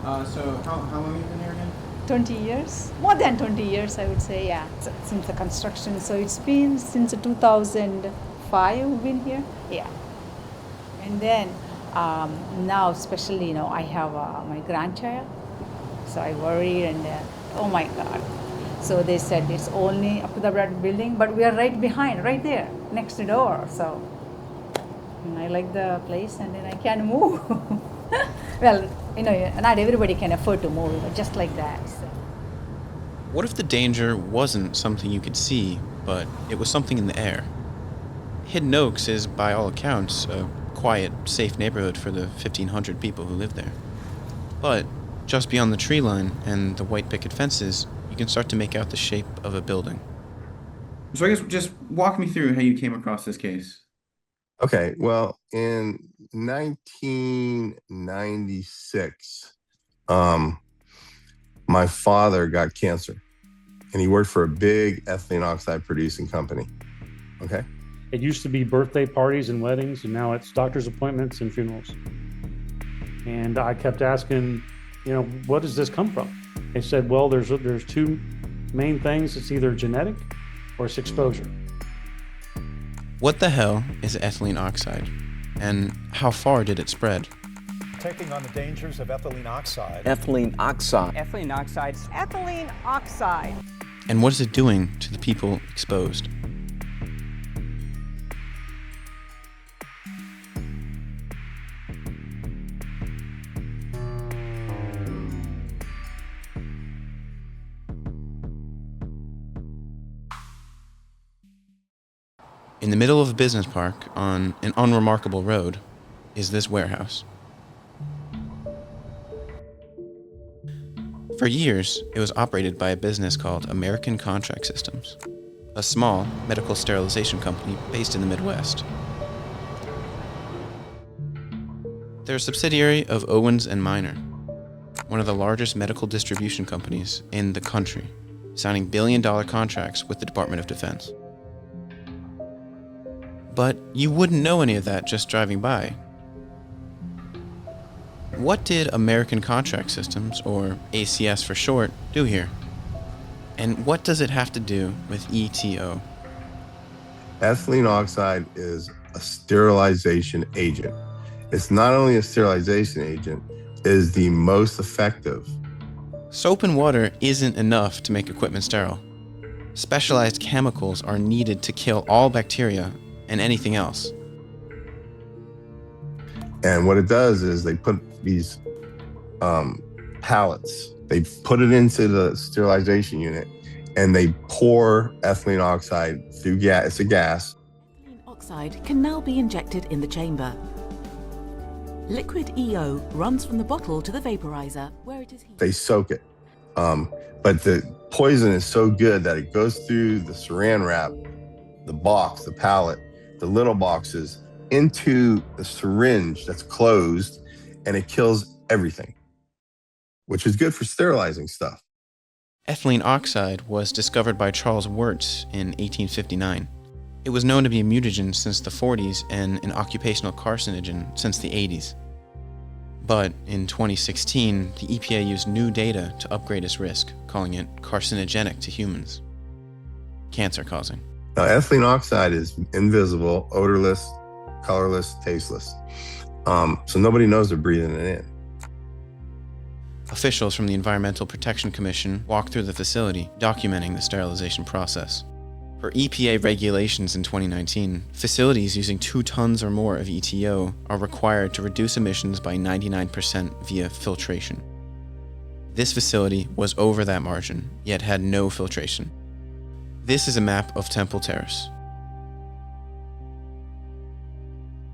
So how long have you been here again? 20 years, more than 20 years, I would say, yeah, since the construction. So it's been since 2005 we've been here, yeah. And then now, especially, I have my grandchild, so I worry and oh my God. So they said it's only up to the building, but we are right behind, right there, next door. So I like the place, and then I can move. Well, not everybody can afford to move, just like that. So. What if the danger wasn't something you could see, but it was something in the air? Hidden Oaks is, by all accounts, a quiet, safe neighborhood for the 1,500 people who live there. But just beyond the tree line and the white picket fences, you can start to make out the shape of a building. So I guess just walk me through how you came across this case. Okay, well, in 1996, my father got cancer, and he worked for a big ethylene oxide producing company. Okay. It used to be birthday parties and weddings, and now it's doctor's appointments and funerals. And I kept asking, what does this come from? They said, well, there's two main things. It's either genetic or it's exposure. What the hell is ethylene oxide? And how far did it spread? Taking on the dangers of ethylene oxide. Ethylene oxide. Ethylene oxide. Ethylene oxide. And what is it doing to the people exposed? In the middle of a business park on an unremarkable road is this warehouse. For years, it was operated by a business called American Contract Systems, a small medical sterilization company based in the Midwest. They're a subsidiary of Owens & Minor, one of the largest medical distribution companies in the country, signing billion-dollar contracts with the Department of Defense. But you wouldn't know any of that just driving by. What did American Contract Systems, or ACS for short, do here? And what does it have to do with ETO? Ethylene oxide is a sterilization agent. It's not only a sterilization agent, it is the most effective. Soap and water isn't enough to make equipment sterile. Specialized chemicals are needed to kill all bacteria and anything else. And what it does is they put these pallets, they put it into the sterilization unit, and they pour ethylene oxide through gas. It's a gas. Ethylene oxide can now be injected in the chamber. Liquid EO runs from the bottle to the vaporizer, where it is heated. They soak it. But the poison is so good that it goes through the saran wrap, the box, the pallet, the little boxes, into the syringe that's closed, and it kills everything, which is good for sterilizing stuff. Ethylene oxide was discovered by Charles Wurtz in 1859. It was known to be a mutagen since the 40s and an occupational carcinogen since the 80s. But in 2016, the EPA used new data to upgrade its risk, calling it carcinogenic to humans, cancer-causing. Now, ethylene oxide is invisible, odorless, colorless, tasteless. So nobody knows they're breathing it in. Officials from the Environmental Protection Commission walked through the facility, documenting the sterilization process. Per EPA regulations in 2019, facilities using 2 tons or more of ETO are required to reduce emissions by 99% via filtration. This facility was over that margin, yet had no filtration. This is a map of Temple Terrace.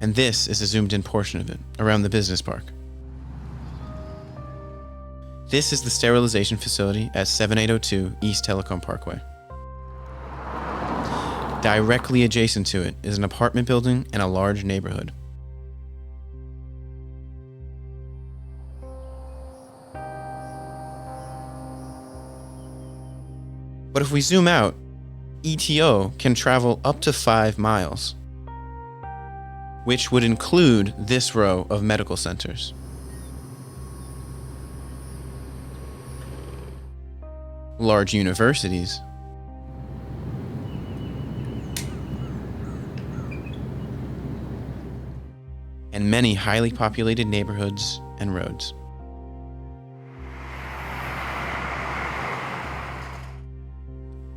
And this is a zoomed-in portion of it, around the business park. This is the sterilization facility at 7802 East Telecom Parkway. Directly adjacent to it is an apartment building and a large neighborhood. But if we zoom out, ETO can travel up to 5 miles, which would include this row of medical centers. large universities, and many highly populated neighborhoods and roads.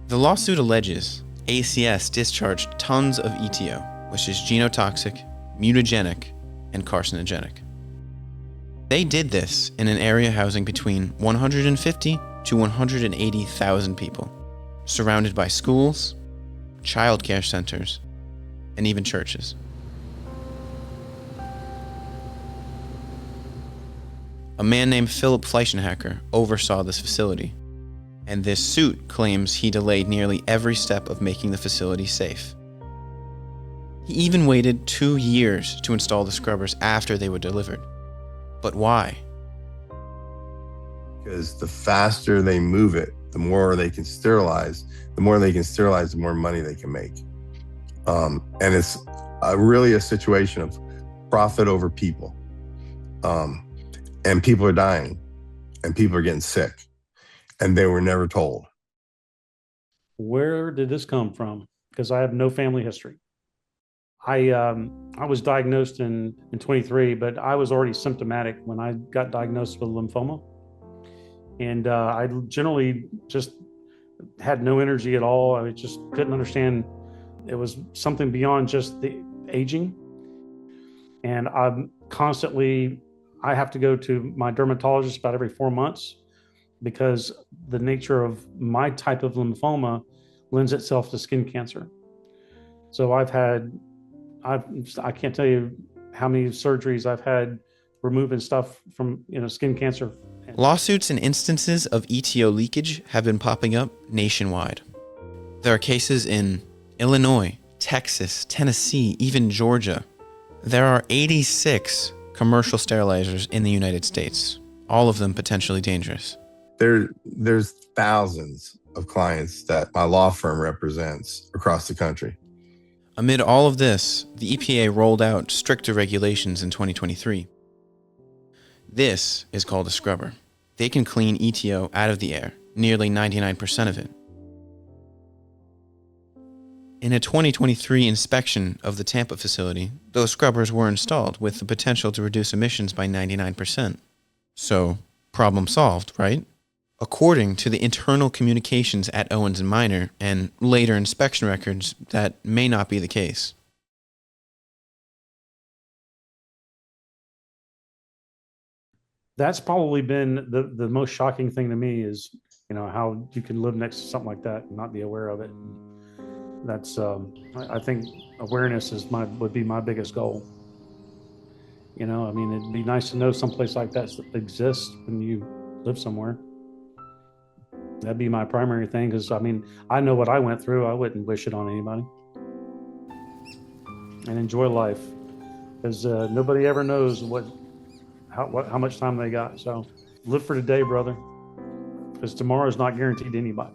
The lawsuit alleges ACS discharged tons of ETO, which is genotoxic, mutagenic, and carcinogenic. They did this in an area housing between 150 to 180,000 people, surrounded by schools, childcare centers, and even churches. A man named Philip Fleichenhacker oversaw this facility, and this suit claims he delayed nearly every step of making the facility safe. He even waited 2 years to install the scrubbers after they were delivered. But why? Because the faster they move it, the more they can sterilize. The more they can sterilize, the more money they can make. And it's really a situation of profit over people. And people are dying, and people are getting sick, and they were never told. Where did this come from? Because I have no family history. I was diagnosed in 23, but I was already symptomatic when I got diagnosed with lymphoma. And I generally just had no energy at all. I just couldn't understand. It was something beyond just the aging. And I have to go to my dermatologist about every 4 months because the nature of my type of lymphoma lends itself to skin cancer. So I can't tell you how many surgeries I've had removing stuff from, skin cancer. Lawsuits and instances of ETO leakage have been popping up nationwide. There are cases in Illinois, Texas, Tennessee, even Georgia. There are 86 commercial sterilizers in the United States, all of them potentially dangerous. There's thousands of clients that my law firm represents across the country. Amid all of this, the EPA rolled out stricter regulations in 2023. This is called a scrubber. They can clean ETO out of the air, nearly 99% of it. In a 2023 inspection of the Tampa facility, those scrubbers were installed with the potential to reduce emissions by 99%. So, problem solved, right? According to the internal communications at Owens & Minor and later inspection records, that may not be the case. That's probably been the most shocking thing to me is, how you can live next to something like that and not be aware of it. That's, I think awareness would be my biggest goal. It'd be nice to know someplace like that exists when you live somewhere. That'd be my primary thing, because I know what I went through. I wouldn't wish it on anybody. And enjoy life, because nobody ever knows how much time they got. So live for today, brother, because tomorrow is not guaranteed to anybody.